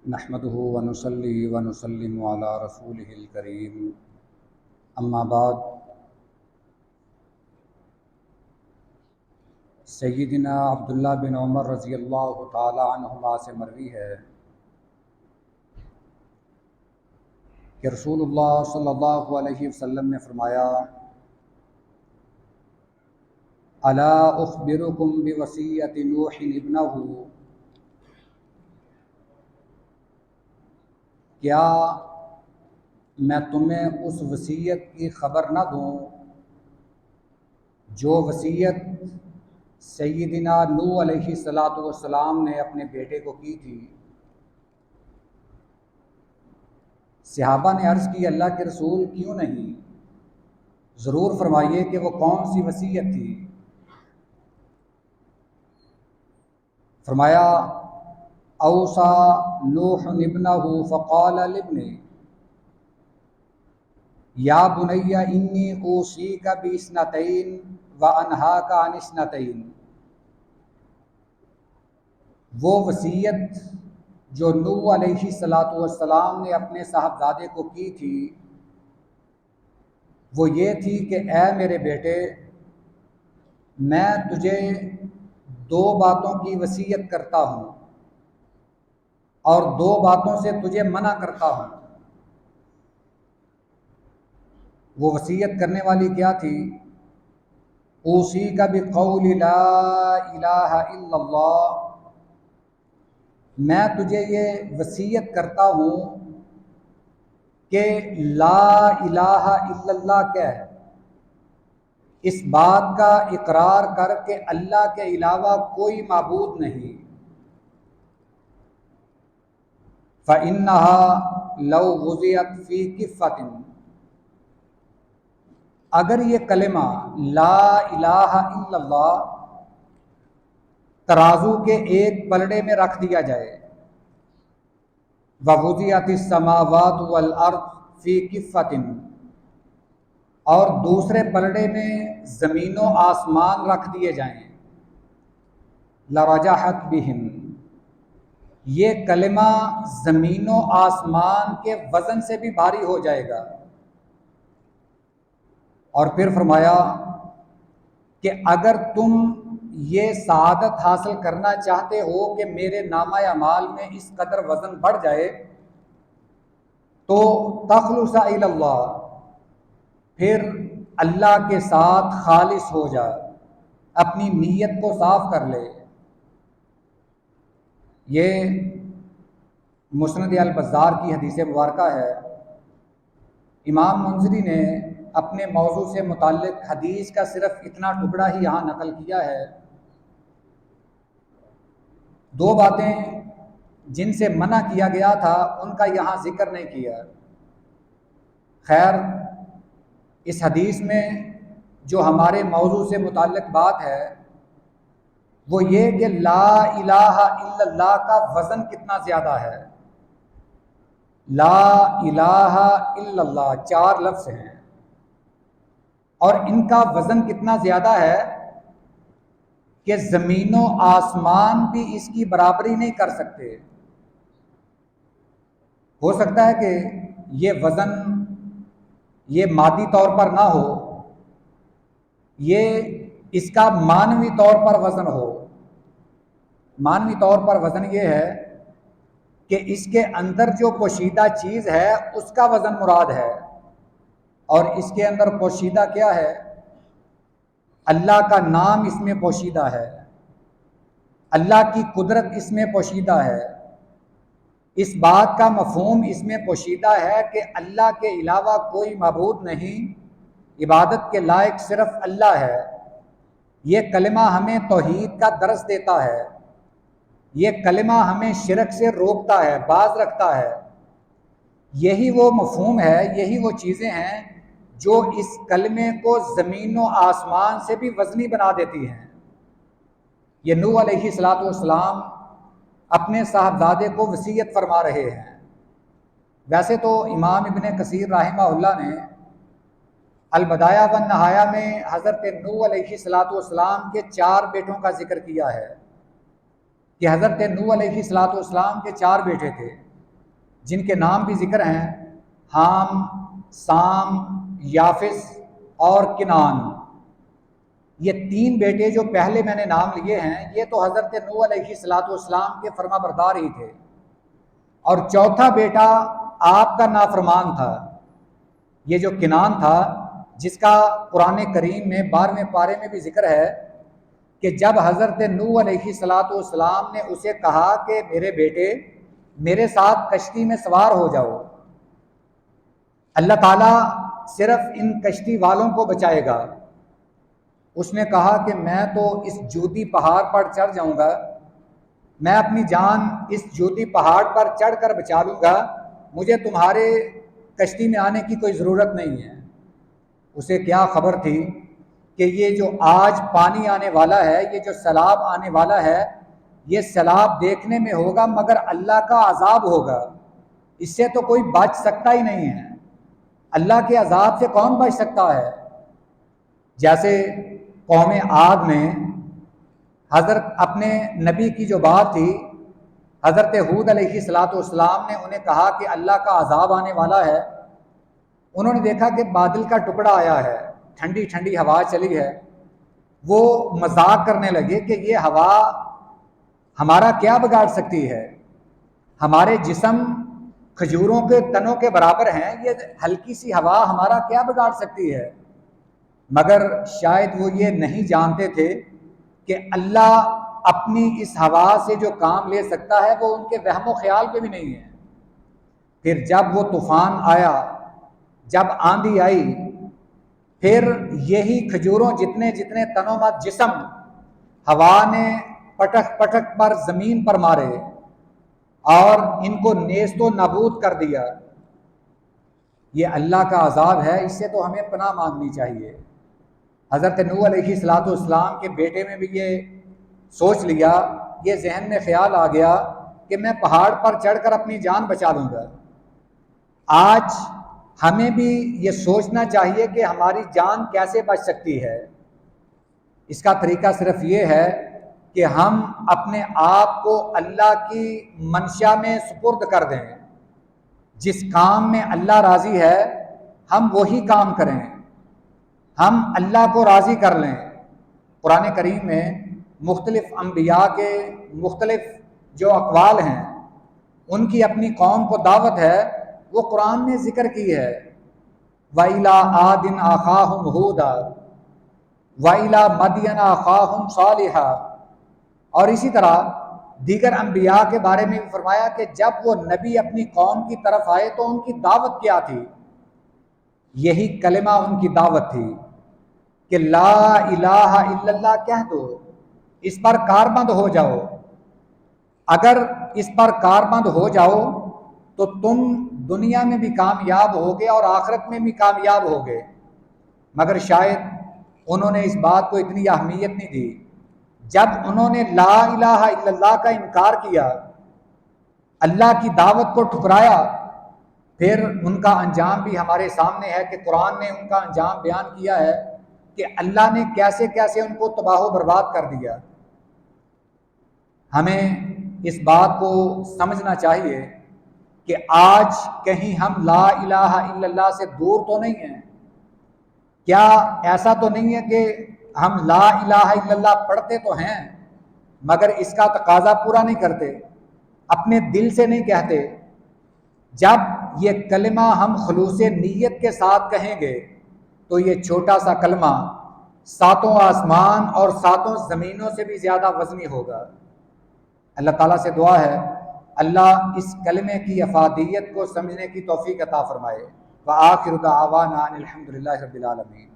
نحمده ونصلي ونسلم على رسوله الكريم اما بعد سیدنا عبداللہ بن عمر رضی اللہ تعالی عنہما سے مروی ہے کہ رسول اللہ صلی اللہ علیہ وسلم نے فرمایا الا اخبرکم بوصیۃ نوح ابنہ، کیا میں تمہیں اس وصیت کی خبر نہ دوں جو وصیت سیدنا نوح علیہ السلام نے اپنے بیٹے کو کی تھی۔ صحابہ نے عرض کی اللہ کے رسول کیوں نہیں، ضرور فرمائیے کہ وہ کون سی وصیت تھی۔ فرمایا اوصى نوح ابنه فقال لابنه یا بنی انی اوصیک باثنتین وانہاک عن اثنتین۔ وہ وصیت جو نوح علیہ السلام نے اپنے صاحبزادے کو کی تھی وہ یہ تھی کہ اے میرے بیٹے، میں تجھے دو باتوں کی وصیت کرتا ہوں اور دو باتوں سے تجھے منع کرتا ہوں۔ وہ وصیت کرنے والی کیا تھی؟ اوصیک بقول لا الہ الا اللہ، میں تجھے یہ وصیت کرتا ہوں کہ لا الہ الا اللہ کیا ہے، اس بات کا اقرار کر کہ اللہ کے علاوہ کوئی معبود نہیں۔ فَإِنَّهَا لَوْ وُضِعَتْ فِي كِفَّةٍ، اگر یہ کلمہ لا الہ الا اللہ ترازو کے ایک پلڑے میں رکھ دیا جائے، وَوُضِعَتِ السَّمَاوَاتُ وَالْأَرْضُ فِي كِفَّةٍ، اور دوسرے پلڑے میں زمین و آسمان رکھ دیے جائیں، لَرَجَحَتْ بِهِمْ، یہ کلمہ زمین و آسمان کے وزن سے بھی بھاری ہو جائے گا۔ اور پھر فرمایا کہ اگر تم یہ سعادت حاصل کرنا چاہتے ہو کہ میرے نامہ اعمال میں اس قدر وزن بڑھ جائے تو تخلص الی اللہ، پھر اللہ کے ساتھ خالص ہو جا، اپنی نیت کو صاف کر لے۔ یہ مسند البزار کی حدیث مبارکہ ہے۔ امام منذری نے اپنے موضوع سے متعلق حدیث کا صرف اتنا ٹکڑا ہی یہاں نقل کیا ہے۔ دو باتیں جن سے منع کیا گیا تھا ان کا یہاں ذکر نہیں کیا۔ خیر، اس حدیث میں جو ہمارے موضوع سے متعلق بات ہے وہ یہ کہ لا الہ الا اللہ کا وزن کتنا زیادہ ہے۔ لا الہ الا اللہ 4 لفظ ہیں اور ان کا وزن کتنا زیادہ ہے کہ زمین و آسمان بھی اس کی برابری نہیں کر سکتے۔ ہو سکتا ہے کہ یہ وزن یہ مادی طور پر نہ ہو، یہ اس کا معنوی طور پر وزن ہو۔ معنوی طور پر وزن یہ ہے کہ اس کے اندر جو پوشیدہ چیز ہے اس کا وزن مراد ہے، اور اس کے اندر پوشیدہ کیا ہے؟ اللہ کا نام اس میں پوشیدہ ہے، اللہ کی قدرت اس میں پوشیدہ ہے، اس بات کا مفہوم اس میں پوشیدہ ہے کہ اللہ کے علاوہ کوئی معبود نہیں، عبادت کے لائق صرف اللہ ہے۔ یہ کلمہ ہمیں توحید کا درس دیتا ہے، یہ کلمہ ہمیں شرک سے روکتا ہے، باز رکھتا ہے۔ یہی وہ مفہوم ہے، یہی وہ چیزیں ہیں جو اس کلمے کو زمین و آسمان سے بھی وزنی بنا دیتی ہیں۔ یہ نوح علیہ السلام اپنے صاحبزادے کو وصیت فرما رہے ہیں۔ ویسے تو امام ابن کثیر رحمہ اللہ نے البدایہ والنہایہ میں حضرت نوح علیہ السلام کے 4 بیٹوں کا ذکر کیا ہے کہ حضرت نوح علیہ السلام کے 4 بیٹے تھے۔ جن کے نام بھی ذکر ہیں، حام، سام، یافس اور کنان۔ یہ 3 بیٹے جو پہلے میں نے نام لیے ہیں، یہ تو حضرت نوح علیہ السلام کے فرما بردار ہی تھے، اور چوتھا بیٹا آپ کا نافرمان تھا، یہ جو کنان تھا، جس کا قرآن کریم میں 12ویں پارے میں بھی ذکر ہے کہ جب حضرت نوح علیہ السلام نے اسے کہا کہ میرے بیٹے میرے ساتھ کشتی میں سوار ہو جاؤ، اللہ تعالیٰ صرف ان کشتی والوں کو بچائے گا، اس نے کہا کہ میں تو اس جودی پہاڑ پر چڑھ جاؤں گا، میں اپنی جان اس جودی پہاڑ پر چڑھ کر بچا لوں گا، مجھے تمہارے کشتی میں آنے کی کوئی ضرورت نہیں ہے۔ اسے کیا خبر تھی کہ یہ جو آج پانی آنے والا ہے، یہ جو سیلاب آنے والا ہے، یہ سیلاب دیکھنے میں ہوگا مگر اللہ کا عذاب ہوگا، اس سے تو کوئی بچ سکتا ہی نہیں ہے، اللہ کے عذاب سے کون بچ سکتا ہے؟ جیسے قوم عاد میں حضرت اپنے نبی کی جو بات تھی، حضرت ہود علیہ السلام نے انہیں کہا کہ اللہ کا عذاب آنے والا ہے، انہوں نے دیکھا کہ بادل کا ٹکڑا آیا ہے، ٹھنڈی ٹھنڈی ہوا چلی ہے، وہ مذاق کرنے لگے کہ یہ ہوا ہمارا کیا بگاڑ سکتی ہے، ہمارے جسم کھجوروں کے تنوں کے برابر ہیں، یہ ہلکی سی ہوا ہمارا کیا بگاڑ سکتی ہے؟ مگر شاید وہ یہ نہیں جانتے تھے کہ اللہ اپنی اس ہوا سے جو کام لے سکتا ہے وہ ان کے وہم و خیال پہ بھی نہیں ہے۔ پھر جب وہ طوفان آیا، جب آندھی آئی، پھر یہی کھجوروں جتنے جتنے تنوں مت جسم ہوا نے پٹک پٹک پر زمین پر مارے اور ان کو نیست و نابود کر دیا۔ یہ اللہ کا عذاب ہے، اس سے تو ہمیں پناہ مانگنی چاہیے۔ حضرت نوح علیہ السلام کے بیٹے میں بھی یہ سوچ لیا، یہ ذہن میں خیال آ گیا کہ میں پہاڑ پر چڑھ کر اپنی جان بچا لوں گا۔ آج ہمیں بھی یہ سوچنا چاہیے کہ ہماری جان کیسے بچ سکتی ہے۔ اس کا طریقہ صرف یہ ہے کہ ہم اپنے آپ کو اللہ کی منشا میں سپرد کر دیں، جس کام میں اللہ راضی ہے ہم وہی کام کریں، ہم اللہ کو راضی کر لیں۔ قرآن کریم میں مختلف انبیاء کے مختلف جو اقوال ہیں، ان کی اپنی قوم کو دعوت ہے، وہ قرآن میں ذکر کی ہے، وَإِلَىٰ عَادٍ أَخَاهُمْ هُودًا وَإِلَىٰ مَدْيَنَ أَخَاهُمْ صَالِحًا، اور اسی طرح دیگر انبیاء کے بارے میں بھی فرمایا کہ جب وہ نبی اپنی قوم کی طرف آئے تو ان کی دعوت کیا تھی؟ یہی کلمہ ان کی دعوت تھی کہ لا الہ الا اللہ کہہ دو، اس پر کاربند ہو جاؤ۔ اگر اس پر کاربند ہو جاؤ تو تم دنیا میں بھی کامیاب ہوگے اور آخرت میں بھی کامیاب ہوگے۔ مگر شاید انہوں نے اس بات کو اتنی اہمیت نہیں دی۔ جب انہوں نے لا الہ الا اللہ کا انکار کیا، اللہ کی دعوت کو ٹھکرایا، پھر ان کا انجام بھی ہمارے سامنے ہے کہ قرآن نے ان کا انجام بیان کیا ہے کہ اللہ نے کیسے کیسے ان کو تباہ و برباد کر دیا۔ ہمیں اس بات کو سمجھنا چاہیے کہ آج کہیں ہم لا الہ الا اللہ سے دور تو نہیں ہیں؟ کیا ایسا تو نہیں ہے کہ ہم لا الہ الا اللہ پڑھتے تو ہیں مگر اس کا تقاضا پورا نہیں کرتے، اپنے دل سے نہیں کہتے؟ جب یہ کلمہ ہم خلوص نیت کے ساتھ کہیں گے تو یہ چھوٹا سا کلمہ 7 آسمان اور 7 زمینوں سے بھی زیادہ وزنی ہوگا۔ اللہ تعالیٰ سے دعا ہے اللہ اس کلمے کی افادیت کو سمجھنے کی توفیق عطا فرمائے۔ وآخر دعوانا ان الحمد للہ رب العالمین۔